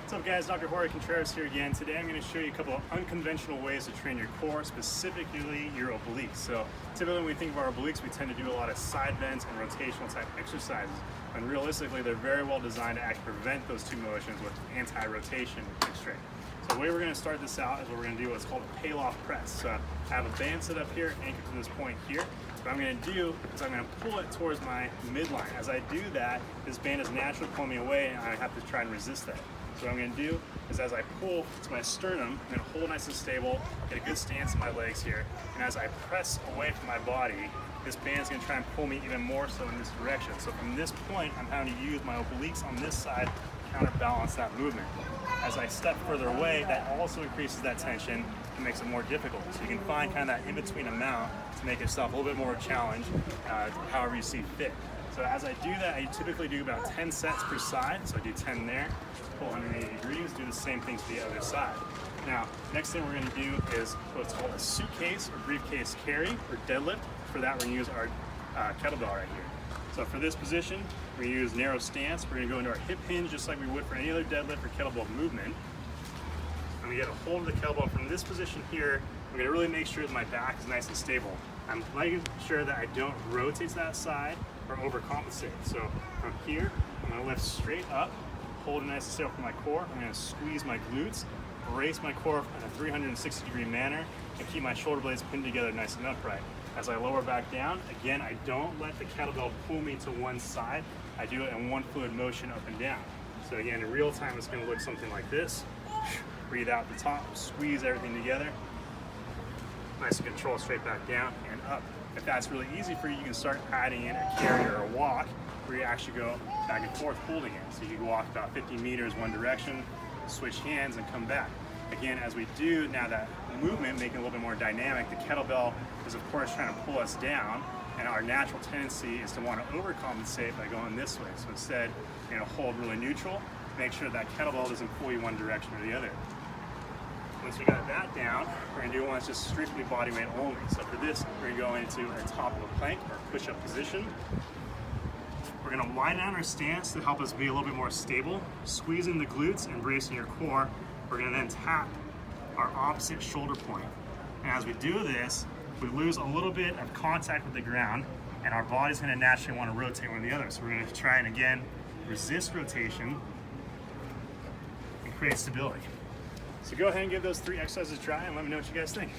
What's up guys, Dr. Jorge Contreras here again. Today I'm going to show you a couple of unconventional ways to train your core, specifically your obliques. So typically when we think of our obliques, we tend to do a lot of side bends and rotational type exercises. And realistically, they're very well designed to actually prevent those two motions with anti-rotation strength. So the way we're going to start this out is we're going to do what's called a peel-off press. So I have a band set up here, anchored to this point here. What I'm going to do is I'm going to pull it towards my midline. As I do that, this band is naturally pulling me away and I have to try and resist that. So what I'm going to do is as I pull to my sternum, I'm going to hold nice and stable, get a good stance in my legs here, and as I press away from my body, this band is going to try and pull me even more so in this direction. So from this point, I'm having to use my obliques on this side to counterbalance that movement. As I step further away, that also increases that tension and makes it more difficult. So you can find kind of that in-between amount to make yourself a little bit more challenge, however you see fit. So as I do that, I typically do about 10 sets per side. So I do 10 there, pull 180 degrees, do the same thing to the other side. Now, next thing we're going to do is what's called a suitcase or briefcase carry or deadlift. For that, we're going to use our kettlebell right here. So for this position, we're going to use narrow stance. We're going to go into our hip hinge just like we would for any other deadlift or kettlebell movement. I'm going to get a hold of the kettlebell from this position here. I'm going to really make sure that my back is nice and stable. I'm making sure that I don't rotate to that side or overcompensate. So from here, I'm going to lift straight up, hold it nice and stable for my core. I'm going to squeeze my glutes, brace my core in a 360-degree manner, and keep my shoulder blades pinned together nice and upright. As I lower back down, again, I don't let the kettlebell pull me to one side. I do it in one fluid motion up and down. So again, in real time, it's going to look something like this. Breathe out the top, squeeze everything together. Nice and control straight back down and up. If that's really easy for you, you can start adding in a carry or a walk where you actually go back and forth holding it. So you can walk about 50 meters one direction, switch hands and come back. Again, as we do now that movement, making it a little bit more dynamic, the kettlebell is of course trying to pull us down, and our natural tendency is to want to overcompensate by going this way. So instead, you're going to hold really neutral, make sure that kettlebell doesn't pull you one direction or the other. Once we got that down, we're going to do one that's just strictly body weight only. So for this, we're going to go into our top of a plank or push-up position. We're going to widen out our stance to help us be a little bit more stable, squeezing the glutes and bracing your core. We're going to then tap our opposite shoulder point. And as we do this, we lose a little bit of contact with the ground, and our body's going to naturally want to rotate one or the other. So we're going to try and again resist rotation and create stability. So go ahead and give those 3 exercises a try and let me know what you guys think.